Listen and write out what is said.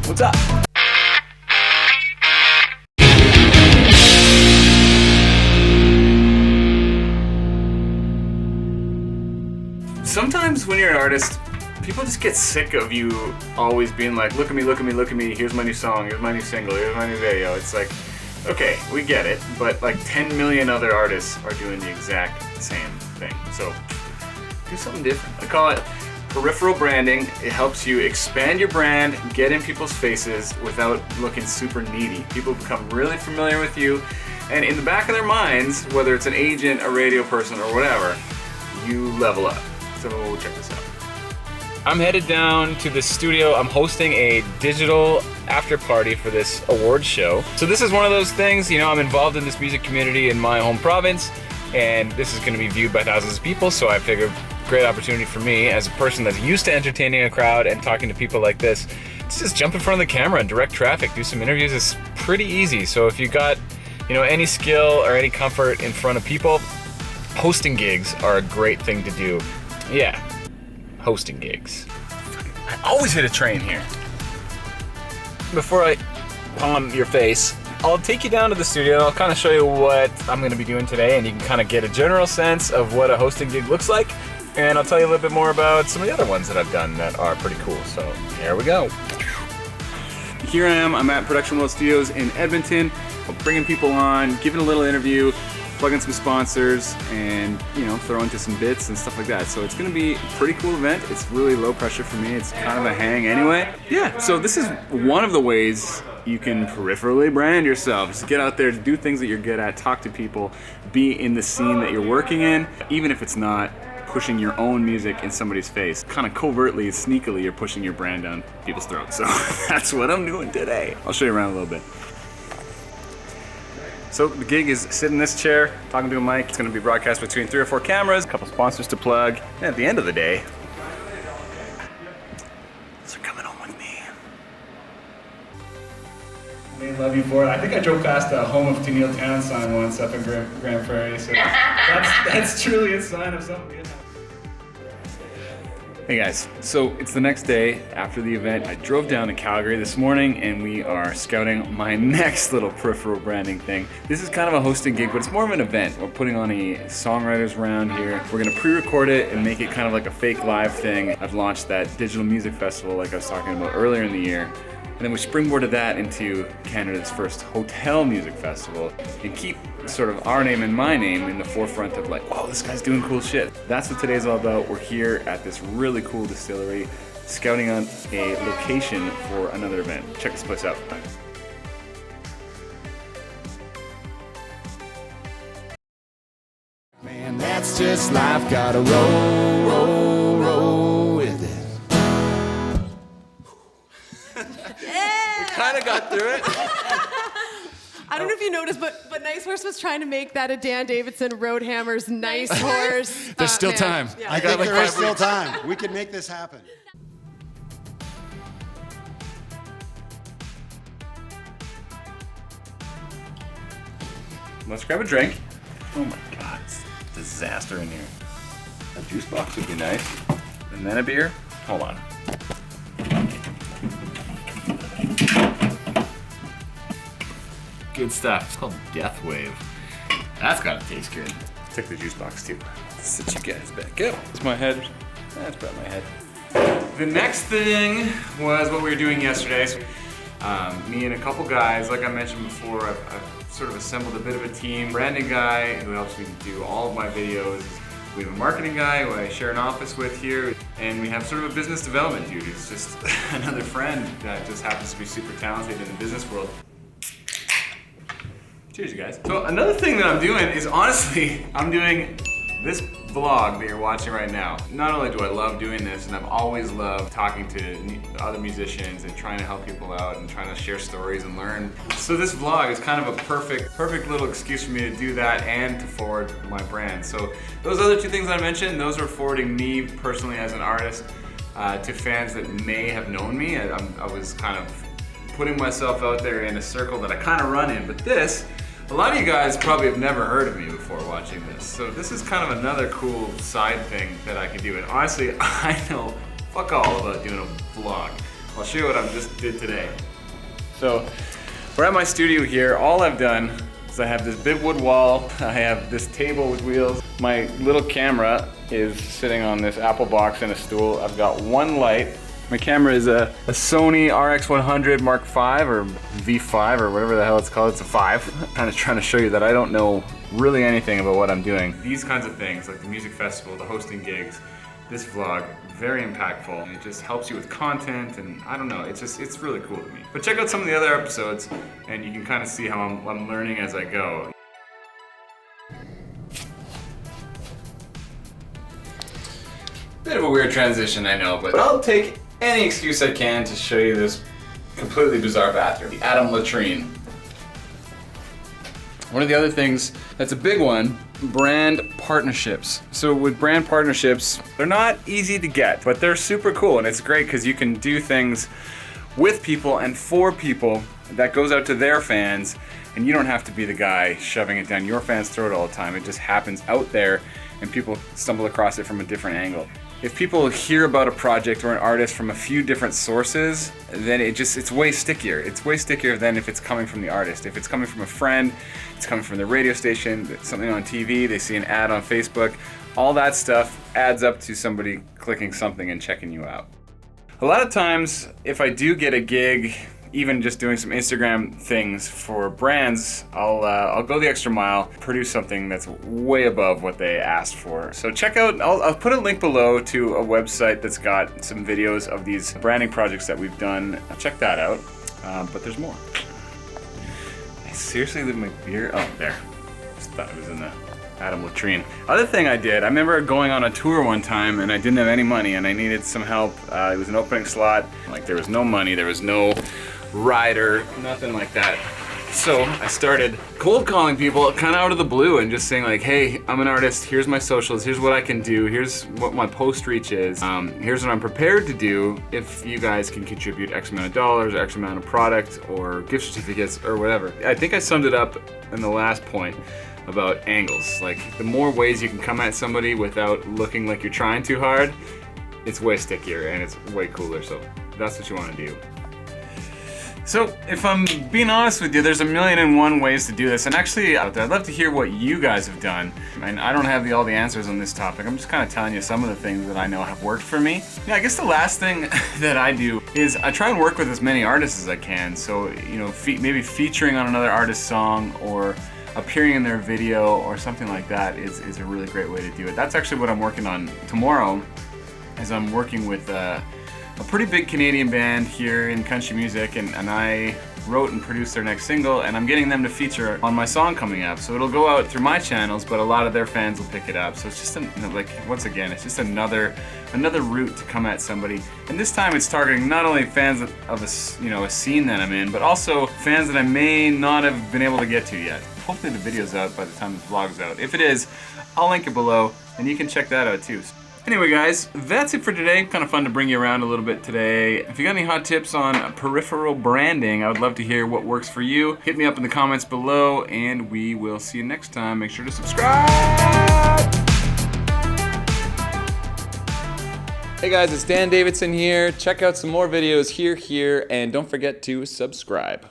What's up? Sometimes when you're an artist, people just get sick of you always being like, look at me, look at me, look at me, here's my new song, here's my new single, here's my new video. It's like, okay, we get it, but like 10 million other artists are doing the exact same thing. So do something different. I call it peripheral branding. It helps you expand your brand, get in people's faces without looking super needy. People become really familiar with you, and in the back of their minds, whether it's an agent, a radio person, or whatever, you level up. So check this out. I'm headed down to the studio. I'm hosting a digital after party for this awards show. So this is one of those things, you know, I'm involved in this music community in my home province, and this is going to be viewed by thousands of people, so I figured great opportunity for me as a person that's used to entertaining a crowd and talking to people like this to just jump in front of the camera and direct traffic, do some interviews. It's pretty easy. So if you got, you know, any skill or any comfort in front of people, hosting gigs are a great thing to do. Yeah, hosting gigs. I always hit a train here. Before I palm your face, I'll take you down to the studio. I'll kind of show you what I'm going to be doing today, and you can kind of get a general sense of what a hosting gig looks like. And I'll tell you a little bit more about some of the other ones that I've done that are pretty cool. So here we go. Here I am. I'm at Production World Studios in Edmonton. I'm bringing people on, giving a little interview, plugging some sponsors, and, you know, throw into some bits and stuff like that. So it's gonna be a pretty cool event. It's really low pressure for me. It's kind of a hang anyway. Yeah, so this is one of the ways you can peripherally brand yourself. Just get out there, do things that you're good at, talk to people, be in the scene that you're working in, even if it's not pushing your own music in somebody's face. Kind of covertly, sneakily, you're pushing your brand down people's throats. So that's what I'm doing today. I'll show you around a little bit. So the gig is sitting in this chair, talking to a mic. It's gonna be broadcast between 3 or 4 cameras, a couple sponsors to plug. And at the end of the day, they're coming home with me. They love you for it. I think I drove past the Home of Tennille Town sign once up in Grand Prairie, so that's truly a sign of something good. Hey guys, so it's the next day after the event. I drove down to Calgary this morning and we are scouting my next little peripheral branding thing. This is kind of a hosting gig, but it's more of an event. We're putting on a songwriters round here. We're gonna pre-record it and make it kind of like a fake live thing. I've launched that digital music festival like I was talking about earlier in the year. And then we springboarded that into Canada's first hotel music festival and keep sort of our name and my name in the forefront of like, whoa, this guy's doing cool shit. That's what today's all about. We're here at this really cool distillery, scouting on a location for another event. Check this place out. Man, that's just life. Gotta roll with it. We kind of got through it. I don't know if you noticed, but Nice Horse was trying to make that a Dan Davidson Roadhammer's Nice Horse. There's still time. Yeah. I think there is still time. We can make this happen. Let's grab a drink. Oh my God, it's a disaster in here. A juice box would be nice. And then a beer. Hold on. Good stuff. It's called Death Wave. That's gotta taste good. Take the juice box too. Sit you guys back up. It's my head. That's about my head. The next thing was what we were doing yesterday. So, me and a couple guys, like I mentioned before, I've sort of assembled a bit of a team. Branding guy who helps me do all of my videos. We have a marketing guy who I share an office with here. And we have sort of a business development dude who's just another friend that just happens to be super talented in the business world. Cheers, you guys. So another thing that I'm doing is, honestly, I'm doing this vlog that you're watching right now. Not only do I love doing this, and I've always loved talking to other musicians and trying to help people out and trying to share stories and learn. So this vlog is kind of a perfect little excuse for me to do that and to forward my brand. So those other two things I mentioned, those are forwarding me personally as an artist to fans that may have known me. I was kind of putting myself out there in a circle that I kind of run in, but this, a lot of you guys probably have never heard of me before watching this. So this is kind of another cool side thing that I can do. And honestly, I know fuck all about doing a vlog. I'll show you what I just did today. So we're at my studio here. All I've done is I have this big wood wall. I have this table with wheels. My little camera is sitting on this Apple box and a stool. I've got one light. My camera is a Sony RX100 Mark V or V5 or whatever the hell it's called. It's a 5. Kind of trying to show you that I don't know really anything about what I'm doing. These kinds of things, like the music festival, the hosting gigs, this vlog, very impactful. And it just helps you with content, and I don't know, it's really cool to me. But check out some of the other episodes and you can kind of see how I'm learning as I go. Bit of a weird transition, I know, but I'll take any excuse I can to show you this completely bizarre bathroom. The Adam latrine. One of the other things that's a big one, brand partnerships. So with brand partnerships, they're not easy to get, but they're super cool, and it's great because you can do things with people and for people that goes out to their fans, and you don't have to be the guy shoving it down your fans' throat all the time. It just happens out there and people stumble across it from a different angle. If people hear about a project or an artist from a few different sources, then it's way stickier. It's way stickier than if it's coming from the artist. If it's coming from a friend, it's coming from the radio station, something on TV, they see an ad on Facebook, all that stuff adds up to somebody clicking something and checking you out. A lot of times, if I do get a gig, even just doing some Instagram things for brands, I'll go the extra mile, produce something that's way above what they asked for. So check out, I'll put a link below to a website that's got some videos of these branding projects that we've done. Check that out, but there's more. I seriously leave my beer, oh there. Just thought it was in the Adam latrine. Other thing I did, I remember going on a tour one time and I didn't have any money and I needed some help. It was an opening slot, like there was no money, there was no rider, nothing like that. So I started cold calling people kind of out of the blue and just saying like, hey, I'm an artist, here's my socials, here's what I can do, here's what my post reach is, here's what I'm prepared to do if you guys can contribute X amount of dollars, or X amount of product, or gift certificates, or whatever. I think I summed it up in the last point about angles. Like, the more ways you can come at somebody without looking like you're trying too hard, it's way stickier and it's way cooler, so that's what you want to do. So, if I'm being honest with you, there's 1,000,001 ways to do this, and actually out there, I'd love to hear what you guys have done. And I don't have all the answers on this topic, I'm just kind of telling you some of the things that I know have worked for me. Yeah, I guess the last thing that I do is I try and work with as many artists as I can, so, you know, maybe featuring on another artist's song, or appearing in their video, or something like that is a really great way to do it. That's actually what I'm working on tomorrow, is I'm working with a pretty big Canadian band here in country music, and I wrote and produced their next single, and I'm getting them to feature on my song coming up. So it'll go out through my channels, but a lot of their fans will pick it up. So it's just like, once again, it's just another route to come at somebody. And this time it's targeting not only fans of a scene that I'm in, but also fans that I may not have been able to get to yet. Hopefully the video's out by the time the vlog's out. If it is, I'll link it below, and you can check that out too. Anyway guys, that's it for today. Kind of fun to bring you around a little bit today. If you got any hot tips on peripheral branding, I would love to hear what works for you. Hit me up in the comments below, and we will see you next time. Make sure to subscribe! Hey guys, it's Dan Davidson here. Check out some more videos here, and don't forget to subscribe.